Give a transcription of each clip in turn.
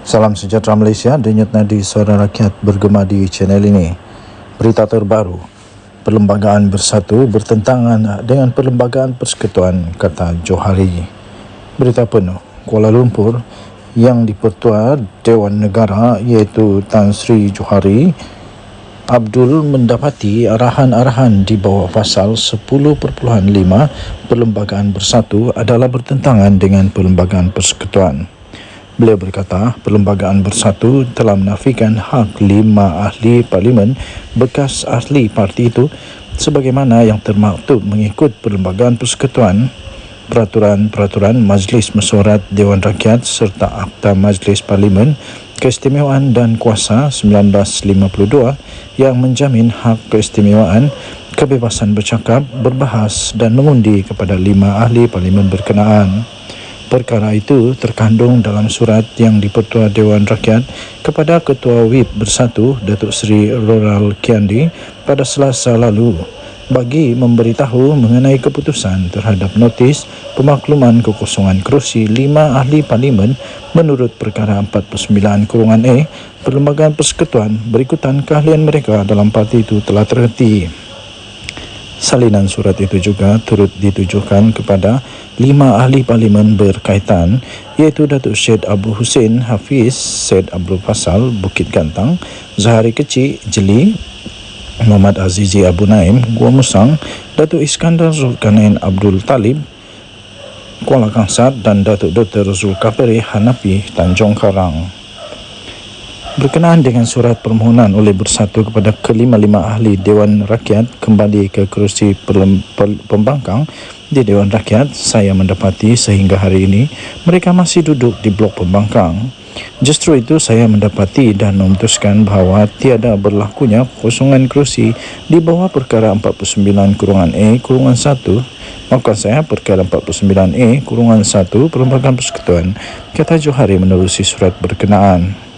Salam sejahtera Malaysia, denyut nadi suara rakyat bergema di channel ini. Berita terbaru, Perlembagaan Bersatu bertentangan dengan Perlembagaan Persekutuan, kata Johari. Berita penuh, Kuala Lumpur, Yang di-Pertua Dewan Negara iaitu Tan Sri Johari Abdul mendapati arahan-arahan di bawah pasal 10.5 Perlembagaan Bersatu adalah bertentangan dengan Perlembagaan Persekutuan. Beliau berkata, Perlembagaan Bersatu telah menafikan hak 5 ahli parlimen bekas ahli parti itu sebagaimana yang termaktub mengikut Perlembagaan Persekutuan, peraturan-peraturan Majlis Mesyuarat Dewan Rakyat serta Akta Majlis Parlimen Keistimewaan dan Kuasa 1952 yang menjamin hak keistimewaan, kebebasan bercakap, berbahas dan mengundi kepada 5 ahli parlimen berkenaan. Perkara itu terkandung dalam surat yang di-Pertua Dewan Rakyat kepada Ketua WIP Bersatu Datuk Seri Roral Kiandi pada Selasa lalu bagi memberitahu mengenai keputusan terhadap notis pemakluman kekosongan kerusi 5 ahli parlimen menurut perkara 49(e Perlembagaan Persekutuan berikutan keahlian mereka dalam parti itu telah terhenti. Salinan surat itu juga turut ditujukan kepada 5 ahli parlimen berkaitan iaitu Datuk Syed Abu Hussein Hafiz, Syed Abdul Fasal Bukit Gantang, Zahari Kecil Jeli, Muhammad Azizi Abu Naim Gua Musang, Datuk Iskandar Zulkarnain Abdul Talib Kuala Kangsar dan Datuk Dr. Zulkafli Hanafi Tanjung Karang. Berkenaan dengan surat permohonan oleh Bersatu kepada kelima-lima ahli Dewan Rakyat kembali ke kerusi pembangkang di Dewan Rakyat, saya mendapati sehingga hari ini mereka masih duduk di blok pembangkang. Justru itu saya mendapati dan memutuskan bahawa tiada berlakunya kosongan kerusi di bawah perkara 49(e)(1), maafkan saya, perkara 49(e)(1) Perlembagaan Persekutuan, kata Johari menerusi surat berkenaan.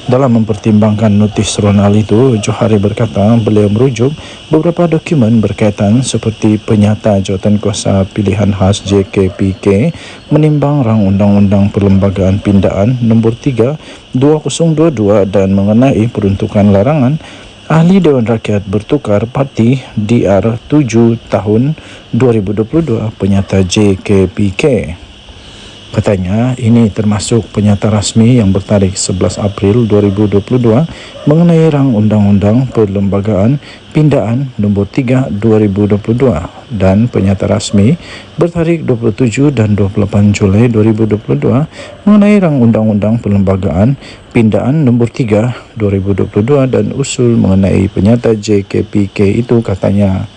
Dalam mempertimbangkan notis ronal itu, Johari berkata beliau merujuk beberapa dokumen berkaitan seperti penyata jawatankuasa pilihan khas JKPK menimbang rang Undang-Undang Perlembagaan Pindaan nombor 3 2022 dan mengenai peruntukan larangan ahli Dewan Rakyat bertukar parti DR 7 tahun 2022 penyata JKPK. Katanya, ini termasuk penyata rasmi yang bertarikh 11 April 2022 mengenai rang Undang-Undang Perlembagaan Pindaan nombor 3 2022 dan penyata rasmi bertarikh 27 dan 28 Julai 2022 mengenai rang Undang-Undang Perlembagaan Pindaan nombor 3 2022 dan usul mengenai penyata JKPK itu, katanya.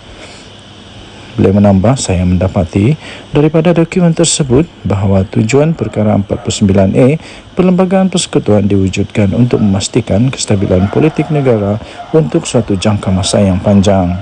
Beliau menambah, saya mendapati daripada dokumen tersebut bahawa tujuan perkara 49(e) Perlembagaan Persekutuan diwujudkan untuk memastikan kestabilan politik negara untuk suatu jangka masa yang panjang.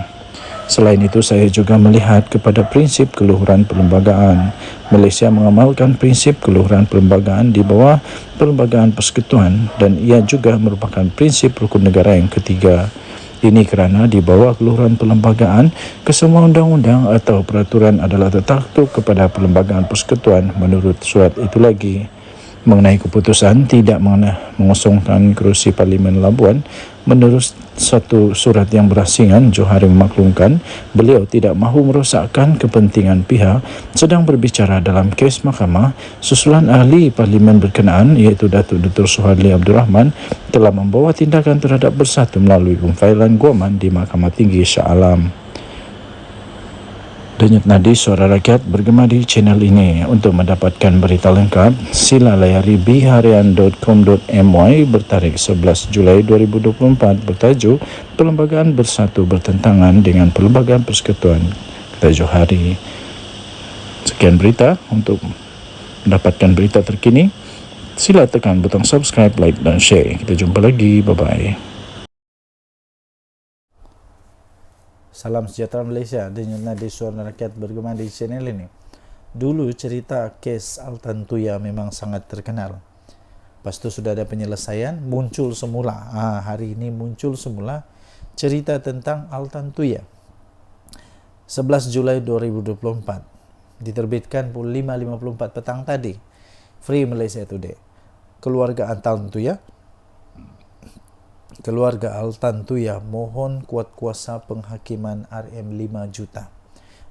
Selain itu, saya juga melihat kepada prinsip keluhuran perlembagaan. Malaysia mengamalkan prinsip keluhuran perlembagaan di bawah Perlembagaan Persekutuan dan ia juga merupakan prinsip rukun negara yang ketiga. Ini kerana di bawah keluhuran perlembagaan, kesemua undang-undang atau peraturan adalah tertaktub kepada Perlembagaan Persekutuan menurut surat itu lagi. Mengenai keputusan tidak mengosongkan kerusi Parlimen Labuan, menurut satu surat yang berasingan, Johari memaklumkan beliau tidak mahu merosakkan kepentingan pihak sedang berbicara dalam kes mahkamah. Susulan ahli parlimen berkenaan iaitu Datuk Dr. Suhadli Abdul Rahman telah membawa tindakan terhadap Bersatu melalui pemfailan guaman di Mahkamah Tinggi Shah Alam. Denyut nadi suara rakyat bergema di channel ini. Untuk mendapatkan berita lengkap, sila layari bharian.com.my bertarikh 11 Julai 2024 bertajuk Perlembagaan Bersatu bertentangan dengan Perlembagaan Persekutuan, kata Johari. Sekian berita. Untuk mendapatkan berita terkini, sila tekan butang subscribe, like dan share. Kita jumpa lagi. Bye-bye. Salam sejahtera Malaysia, denyut nadi suara rakyat bergema di channel ini. Dulu cerita kes Altan Tuya memang sangat terkenal. Lepas itu sudah ada penyelesaian, muncul semula. Hari ini muncul semula cerita tentang Altan Tuya. 11 Julai 2024. Diterbitkan pukul 5.54 petang tadi. Free Malaysia Today. Keluarga Altan Tuya. Keluarga Altan Tuya mohon kuat kuasa penghakiman RM5 juta.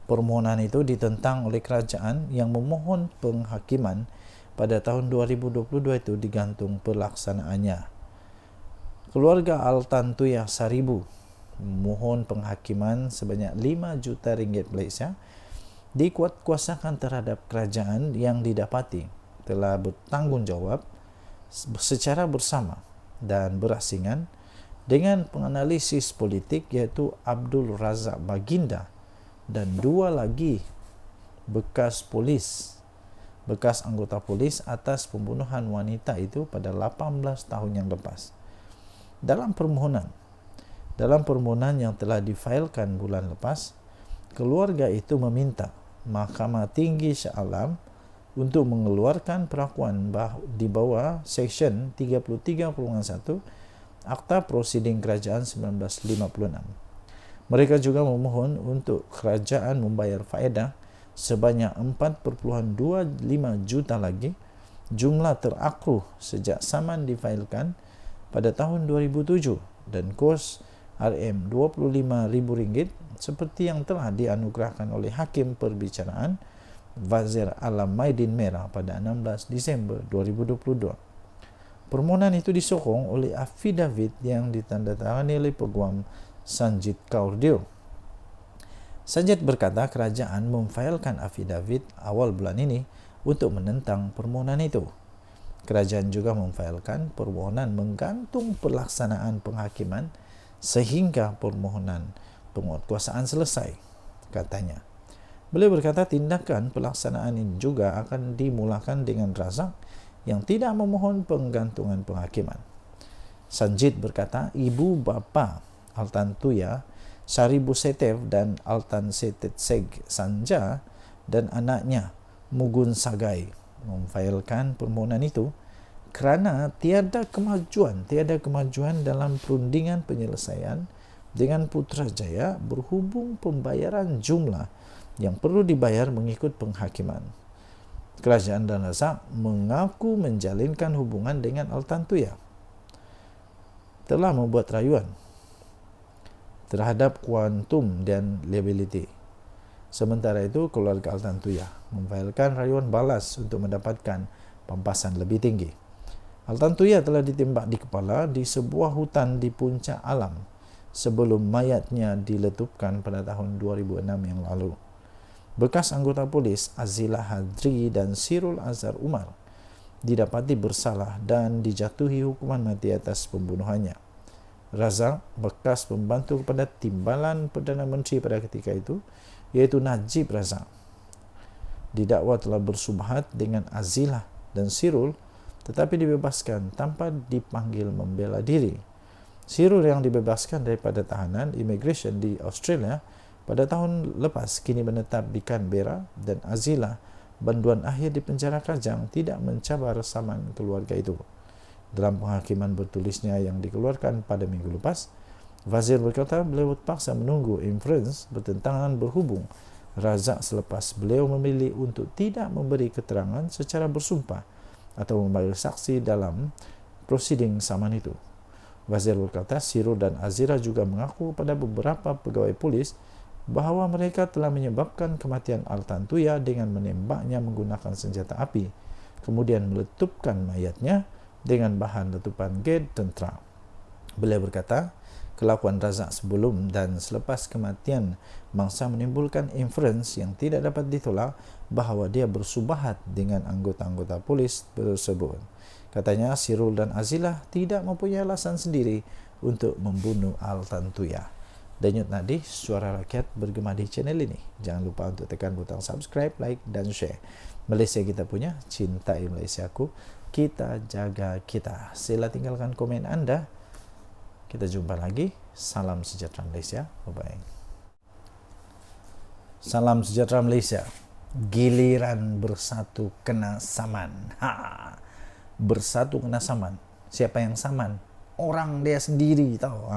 Permohonan itu ditentang oleh kerajaan yang memohon penghakiman pada tahun 2022 itu digantung pelaksanaannya. Keluarga Altan Tuya Saribu mohon penghakiman sebanyak 5 juta ringgit Malaysia dikuatkuasakan terhadap kerajaan yang didapati telah bertanggungjawab secara bersama dan berasingan dengan penganalisis politik iaitu Abdul Razak Baginda dan 2 lagi bekas anggota polis atas pembunuhan wanita itu pada 18 tahun yang lepas. Dalam permohonan yang telah difailkan bulan lepas, keluarga itu meminta Mahkamah Tinggi Shah Alam untuk mengeluarkan perakuan di bawah Seksyen 33.1 Akta Prosiding Kerajaan 1956. Mereka juga memohon untuk kerajaan membayar faedah sebanyak 4.25 juta lagi, jumlah terakruh sejak saman difailkan pada tahun 2007 dan kos RM25,000 seperti yang telah dianugerahkan oleh Hakim Perbicaraan Wazir Alam Maidin Merah pada 16 Disember 2022. Permohonan itu disokong oleh afidavit yang ditandatangani oleh Peguam Sanjit Kaur Deo. Sanjit berkata kerajaan memfailkan afidavit awal bulan ini untuk menentang permohonan itu. Kerajaan juga memfailkan permohonan menggantung pelaksanaan penghakiman sehingga permohonan penguatkuasaan selesai, katanya. Beliau berkata tindakan pelaksanaan ini juga akan dimulakan dengan Razak yang tidak memohon penggantungan penghakiman. Sanjit berkata ibu bapa Altan Tuya Saribu Setev dan Altan Setet Seg Sanja dan anaknya Mugun Sagai memfailkan permohonan itu kerana tiada kemajuan dalam perundingan penyelesaian dengan Putrajaya berhubung pembayaran jumlah yang perlu dibayar mengikut penghakiman. Kerajaan dan Razak mengaku menjalinkan hubungan dengan Altan Tuya, telah membuat rayuan terhadap kuantum dan liability. Sementara itu, keluarga Altan Tuya memfailkan rayuan balas untuk mendapatkan pampasan lebih tinggi. Altan Tuya telah ditembak di kepala di sebuah hutan di Puncak Alam sebelum mayatnya diletupkan pada tahun 2006 yang lalu. Bekas anggota polis Azilah Hadri dan Sirul Azhar Umar didapati bersalah dan dijatuhi hukuman mati atas pembunuhannya. Razak, bekas pembantu kepada Timbalan Perdana Menteri pada ketika itu, iaitu Najib Razak, didakwa telah bersubhat dengan Azilah dan Sirul tetapi dibebaskan tanpa dipanggil membela diri. Sirul yang dibebaskan daripada tahanan imigresen di Australia pada tahun lepas kini menetap di Canberra dan Azilah banduan akhir di penjara Kajang tidak mencabar saman keluarga itu. Dalam penghakiman bertulisnya yang dikeluarkan pada minggu lepas, Wazir berkata beliau terpaksa menunggu inferens bertentangan berhubung Razak selepas beliau memilih untuk tidak memberi keterangan secara bersumpah atau membayar saksi dalam prosiding saman itu. Wazir berkata Sirul dan Azira juga mengaku kepada beberapa pegawai polis bahawa mereka telah menyebabkan kematian Altan Tuya dengan menembaknya menggunakan senjata api, kemudian meletupkan mayatnya dengan bahan letupan gas tentera. Beliau berkata, kelakuan Razak sebelum dan selepas kematian mangsa menimbulkan inferens yang tidak dapat ditolak bahawa dia bersubahat dengan anggota-anggota polis tersebut. Katanya, Sirul dan Azilah tidak mempunyai alasan sendiri untuk membunuh Altan Tuya. Denyut nadi suara rakyat bergema di channel ini. Jangan lupa untuk tekan butang subscribe, like dan share. Malaysia kita punya, cintai Malaysiaku. Kita jaga kita. Sila tinggalkan komen anda. Kita jumpa lagi. Salam sejahtera Malaysia. Bye-bye. Salam sejahtera Malaysia. Giliran bersatu kena saman. Bersatu kena saman. Siapa yang saman? Orang dia sendiri tahu.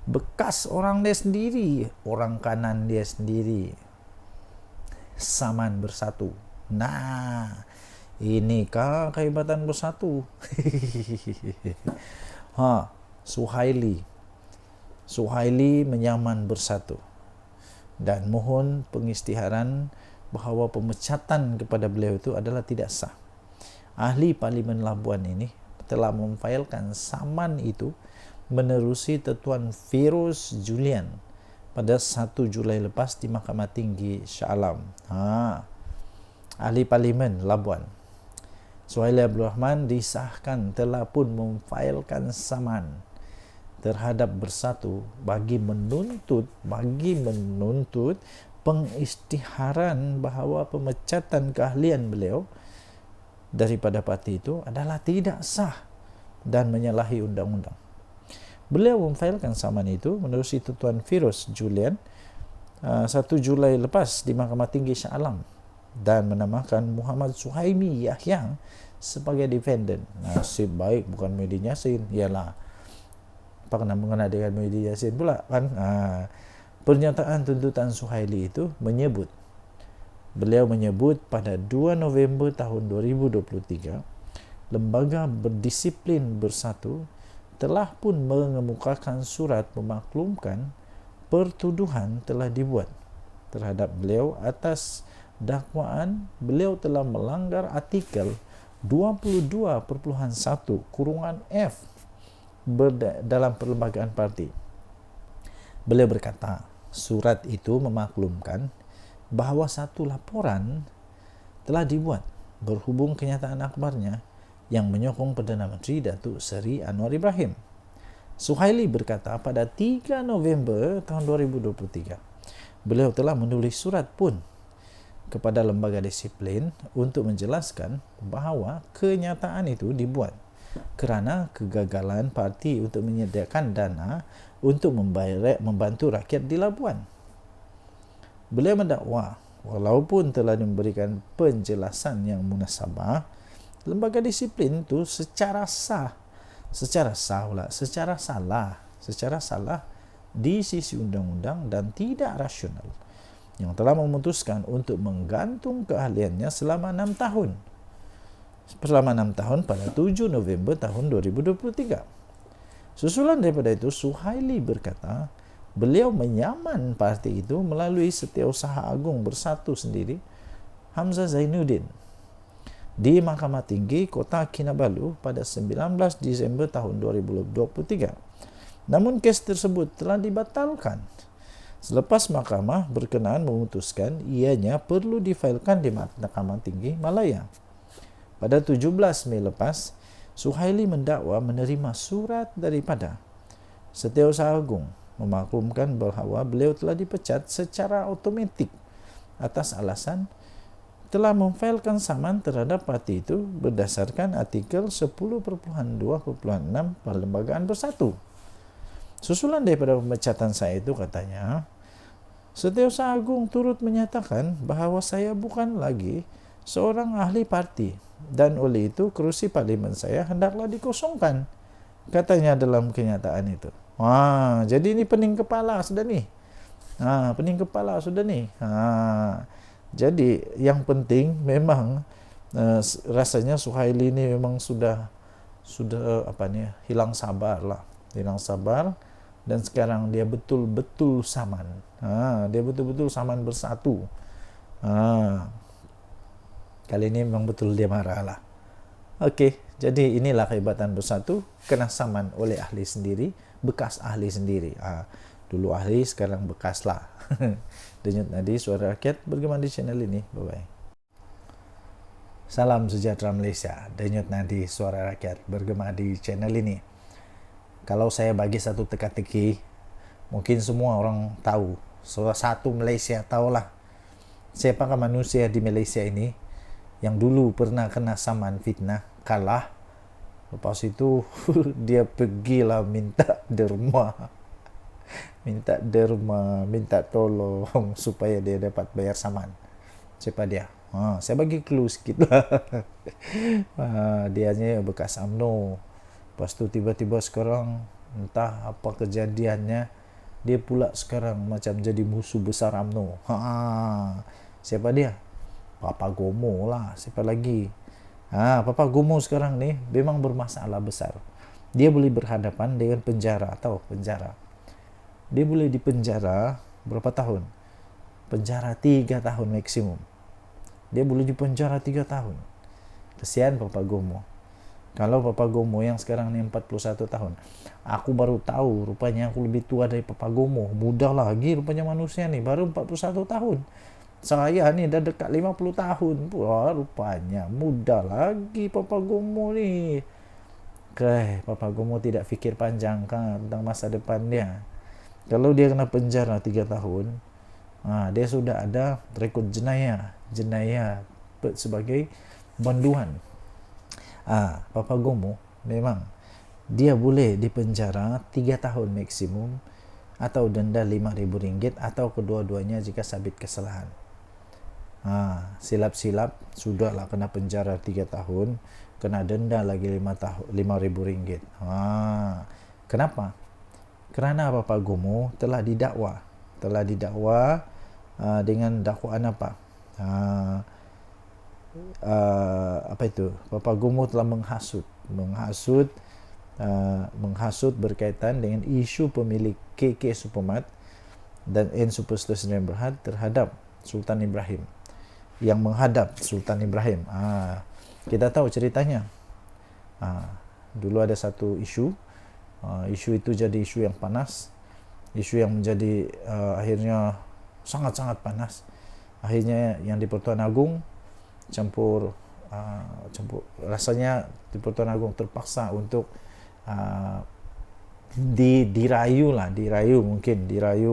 bekas orang dia sendiri, orang kanan dia sendiri. Saman bersatu. Nah, inikah kehebatan bersatu? Suhaili menyaman bersatu. Dan mohon pengisytiharan bahawa pemecatan kepada beliau itu adalah tidak sah. Ahli Parlimen Labuan ini telah memfailkan saman itu menerusi Tuan Feroz Julian pada 1 Julai lepas di Mahkamah Tinggi Shah Alam. Ahli Parlimen Labuan Suhaili Abdul Rahman disahkan telah pun memfailkan saman terhadap bersatu bagi menuntut pengisytiharan bahawa pemecatan keahlian beliau daripada parti itu adalah tidak sah dan menyalahi undang-undang. Beliau memfailkan saman itu menerusi Tuan Feroz Julian 1 Julai lepas di Mahkamah Tinggi Shah Alam dan menamakan Muhammad Suhaimi Yahya sebagai defendant. Nasib baik bukan Mehdi Yassin, ialah apa kena mengenai dengan Mehdi Yassin pula kan. Pernyataan tuntutan Suhaili itu beliau menyebut pada 2 November tahun 2023 Lembaga Berdisiplin Bersatu telah pun mengemukakan surat memaklumkan pertuduhan telah dibuat terhadap beliau atas dakwaan beliau telah melanggar artikel 22.1(f) dalam perlembagaan parti. Beliau berkata, surat itu memaklumkan bahawa satu laporan telah dibuat berhubung kenyataan akhbarnya yang menyokong Perdana Menteri Datuk Seri Anwar Ibrahim. Suhaili berkata pada 3 November tahun 2023, beliau telah menulis surat pun kepada lembaga disiplin untuk menjelaskan bahawa kenyataan itu dibuat kerana kegagalan parti untuk menyediakan dana untuk membantu rakyat di Labuan. Beliau mendakwa walaupun telah memberikan penjelasan yang munasabah, lembaga disiplin itu secara salah di sisi undang-undang dan tidak rasional yang telah memutuskan untuk menggantung keahliannya selama 6 tahun pada 7 November tahun 2023. Susulan daripada itu, Suhaili berkata beliau menyaman parti itu melalui Setiausaha Agung Bersatu sendiri, Hamzah Zainuddin, di Mahkamah Tinggi Kota Kinabalu pada 19 Disember tahun 2023. Namun kes tersebut telah dibatalkan selepas mahkamah berkenaan memutuskan ianya perlu difailkan di Mahkamah Tinggi Malaya. Pada 17 Mei lepas, Suhaili mendakwa menerima surat daripada Setiausaha Agung memaklumkan bahawa beliau telah dipecat secara automatik atas alasan telah memfailkan saman terhadap parti itu berdasarkan artikel 10.2.6 Perlembagaan Bersatu. Susulan daripada pemecatan saya itu katanya, Setiausaha Agung turut menyatakan bahawa saya bukan lagi seorang ahli parti dan oleh itu kerusi parlimen saya hendaklah dikosongkan, katanya dalam kenyataan itu. Jadi ini pening kepala sudah ni. Jadi yang penting memang rasanya Suhaili ini memang sudah hilang sabar dan sekarang dia betul-betul saman. Dia betul-betul saman bersatu. Kali ini memang betul dia marah lah. Okey, jadi inilah kehebatan bersatu, kena saman oleh ahli sendiri, bekas ahli sendiri. Dulu ahli, sekarang bekas lah. Denyut Nadi, Suara Rakyat bergema di channel ini. Bye-bye. Salam sejahtera Malaysia. Denyut Nadi, Suara Rakyat bergema di channel ini. Kalau saya bagi satu teka-teki, mungkin semua orang tahu. Satu Malaysia tahulah siapakah manusia di Malaysia ini yang dulu pernah kena saman fitnah, kalah. Lepas itu dia pergilah minta derma, minta tolong supaya dia dapat bayar saman. Siapa dia? Saya bagi clue sikit lah. Dianya bekas UMNO. Lepas tu tiba-tiba sekarang entah apa kejadiannya, Dia pula sekarang macam jadi musuh besar UMNO. Siapa dia? Papa Gomo lah. Siapa lagi? Papa Gomo sekarang nih memang bermasalah besar. Dia boleh berhadapan dengan penjara atau penjara. Dia boleh dipenjara berapa tahun? Penjara 3 tahun maksimum. Dia boleh dipenjara 3 tahun. Kesian Papa Gomo. Kalau Papa Gomo yang sekarang ini 41 tahun. Aku baru tahu rupanya aku lebih tua dari Papa Gomo. Muda lagi rupanya manusia nih, baru 41 tahun. Saya nih dah dekat 50 tahun. Wah, rupanya muda lagi Papa Gomo nih. Papa Gomo tidak fikir panjang kan tentang masa depan dia. Kalau dia kena penjara 3 tahun, dia sudah ada rekod jenayah sebagai banduan. Papa Gomo memang dia boleh dipenjara 3 tahun maksimum atau denda RM5.000 atau kedua-duanya jika sabit kesalahan. Silap-silap sudahlah kena penjara 3 tahun, kena denda lagi RM5.000. Kenapa? Kerana Papa Gomo telah didakwa dengan dakwaan apa? Apa itu? Papa Gomo telah menghasut berkaitan dengan isu pemilik KK Supermart dan N Superstores Sdn Bhd terhadap Sultan Ibrahim, yang menghadap Sultan Ibrahim. Kita tahu ceritanya. Dulu ada satu isu itu jadi isu yang panas, isu yang menjadi akhirnya sangat-sangat panas. Akhirnya yang di Pertuan Agong campur rasanya di Pertuan Agong terpaksa untuk dirayu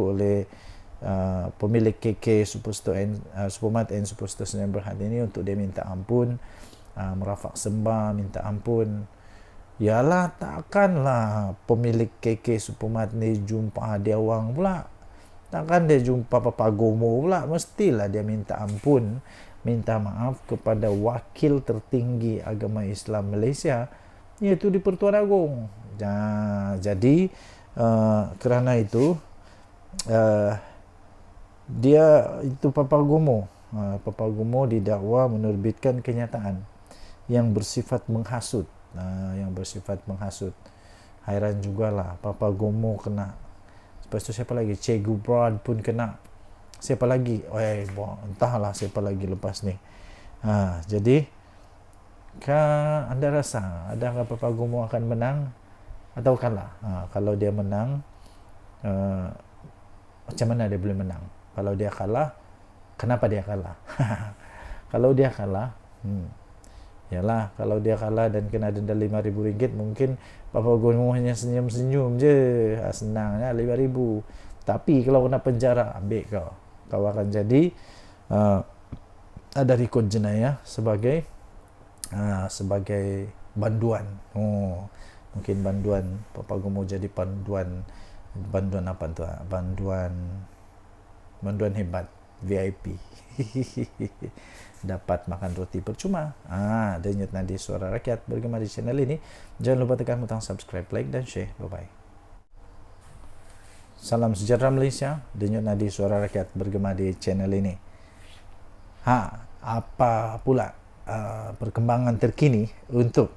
oleh pemilik KK Supermart and Superstore Sdn Bhd ini untuk dia minta ampun, merafak sembah minta ampun. Yalah, takkanlah pemilik KK Supermart ni jumpa dia orang pula, takkan dia jumpa Papa Gomo pula, mestilah dia minta ampun, minta maaf kepada wakil tertinggi agama Islam Malaysia, iaitu di Pertuan Agong. Jadi kerana itu dia itu Papa Gomo didakwa menerbitkan kenyataan yang bersifat menghasut. Hairan jugalah, Papa Gomo kena. Lepas tu siapa lagi? Cikgu Brad pun kena. Siapa lagi? Entahlah siapa lagi lepas ni. Jadi anda rasa adakah Papa Gomo akan menang atau kalah? Kalau dia menang, macam mana dia boleh menang? Kalau dia kalah, kenapa dia kalah? Kalau dia kalah, yalah, kalau dia kalah dan kena denda RM5.000, mungkin Papa Gomo hanya senyum-senyum je. Senangnya RM5.000. Tapi kalau kena penjara, ambil kau akan jadi ada rekod jenayah sebagai banduan. Mungkin banduan Papa Gomo jadi banduan apa tu? Banduan hebat VIP. Dapat makan roti percuma. Denyut Nadi Suara Rakyat bergema di channel ini. Jangan lupa tekan butang subscribe, like dan share. Bye-bye. Salam sejahtera Malaysia. Denyut Nadi Suara Rakyat bergema di channel ini. Apa pula perkembangan terkini untuk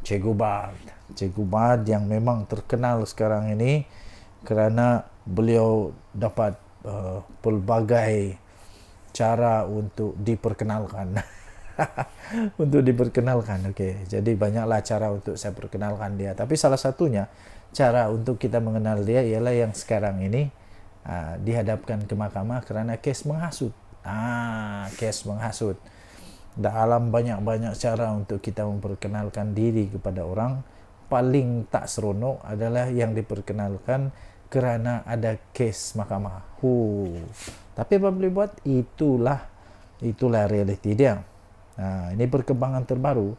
Cikgu Bard yang memang terkenal sekarang ini kerana beliau dapat pelbagai cara untuk diperkenalkan. Okey, jadi banyaklah cara untuk saya perkenalkan dia, tapi salah satunya cara untuk kita mengenal dia ialah yang sekarang ini dihadapkan ke mahkamah kerana kes menghasut. Dalam banyak-banyak cara untuk kita memperkenalkan diri kepada orang, paling tak seronok adalah yang diperkenalkan kerana ada kes mahkamah. Tapi apa boleh buat? Itulah realiti dia. Ini perkembangan terbaru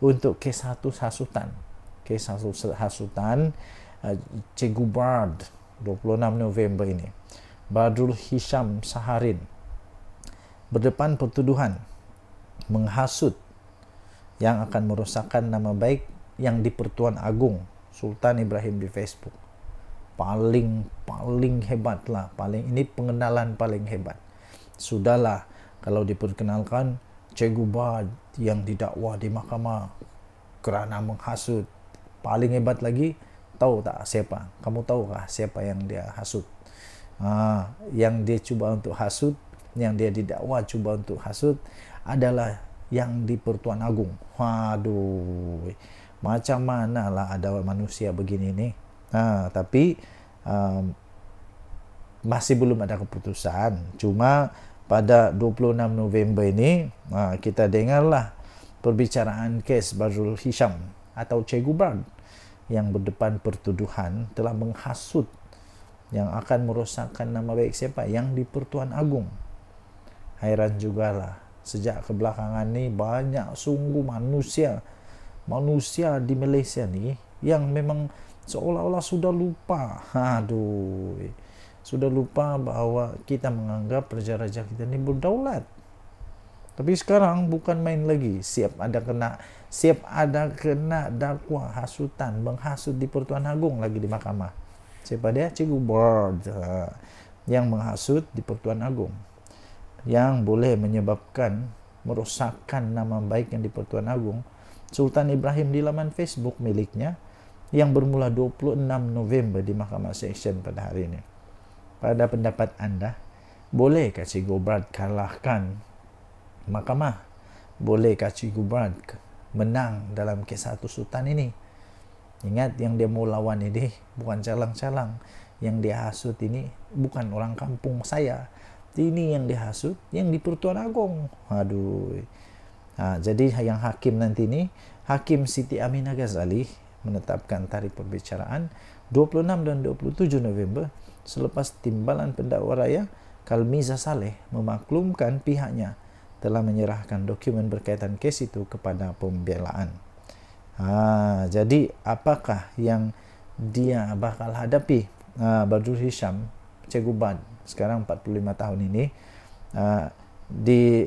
untuk kes hasutan. Kes hasutan Cikgu Bard 26 November ini. Badrul Hisham Saharin berdepan pertuduhan menghasut yang akan merosakkan nama baik yang di Pertuan Agong Sultan Ibrahim di Facebook. paling hebat lah, ini pengenalan paling hebat. Sudahlah, kalau diperkenalkan Che Gubard yang didakwa di mahkamah kerana menghasut, paling hebat lagi, tahu tak siapa? Kamu tahukah siapa yang dia hasut? Yang dia cuba untuk hasut, yang dia didakwa cuba untuk hasut adalah yang di Pertuan Agong. Waduh, macam mana lah ada manusia begini nih. Tapi masih belum ada keputusan. Cuma pada 26 November ini kita dengarlah perbicaraan kes Badrul Hisham atau Che Gubard yang berdepan pertuduhan telah menghasut yang akan merosakkan nama baik siapa? Yang di Pertuan Agong. Hairan jugalah, sejak kebelakangan ni banyak sungguh manusia di Malaysia ni yang memang seolah-olah sudah lupa. Sudah lupa bahawa kita menganggap raja-raja kita ni berdaulat. Tapi sekarang bukan main lagi. Siap ada kena dakwa hasutan, menghasut di Pertuan Agong lagi di mahkamah. Siapa dia? Che Gubard yang menghasut di Pertuan Agong, yang boleh menyebabkan merosakkan nama baik yang di Pertuan Agong. Sultan Ibrahim di laman Facebook miliknya yang bermula 26 November di Mahkamah Seksyen pada hari ini. Pada pendapat anda, bolehkah Che Gubard kalahkan mahkamah? Bolehkah Che Gubard menang dalam kes satu sultan ini? Ingat, yang dia mau lawan ini bukan calang-calang. Yang dia hasut ini bukan orang kampung saya. Ini yang dihasut yang di Pertuan Agong. Jadi yang hakim nanti ini, Hakim Siti Aminah Ghazali, menetapkan tarikh perbicaraan 26 dan 27 November selepas timbalan pendakwa raya Kalmiza Saleh memaklumkan pihaknya telah menyerahkan dokumen berkaitan kes itu kepada pembelaan. Jadi apakah yang dia bakal hadapi Badrul Hisham, Che Gubard sekarang 45 tahun ini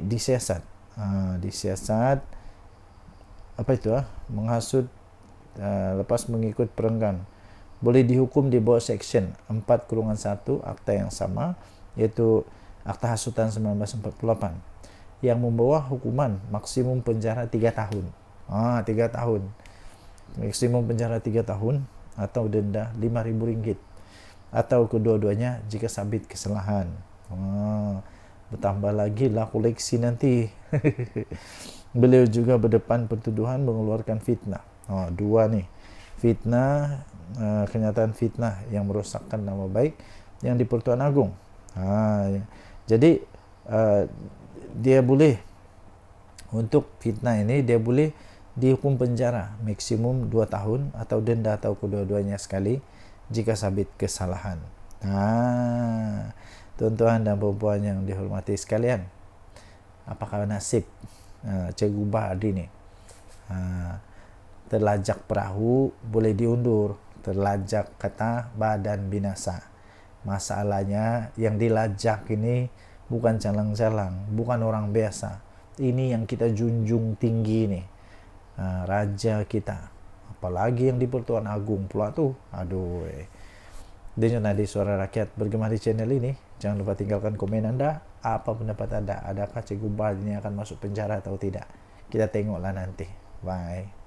disiasat apa itu menghasut lepas mengikut perenggan, boleh dihukum di bawah Seksyen 4/1 akta yang sama, yaitu Akta Hasutan 1948, yang membawa hukuman maksimum penjara 3 tahun. 3 tahun. Maksimum penjara 3 tahun atau denda RM5.000 atau kedua-duanya jika sabit kesalahan. Bertambah lagi lah koleksi nanti. Beliau juga berdepan pertuduhan mengeluarkan fitnah. Dua nih. Fitnah, kenyataan fitnah yang merosakkan nama baik yang di Pertuan Agong. Jadi dia boleh, untuk fitnah ini dia boleh dihukum penjara maksimum 2 tahun atau denda atau kedua-duanya sekali jika sabit kesalahan. Tuan-tuan dan puan-puan yang dihormati sekalian, apakah nasib Che Gubard ini? Terlajak perahu boleh diundur, terlajak kata badan binasa. Masalahnya yang dilajak ini bukan calang-calang, bukan orang biasa. Ini yang kita junjung tinggi nih, raja kita, apalagi yang di Pertuan Agong pula tuh. Denyut Nadi Suara Rakyat bergema di channel ini. Jangan lupa tinggalkan komen anda. Apa pendapat anda? Adakah Che Gubard ini akan masuk penjara atau tidak? Kita tengoklah nanti. Bye.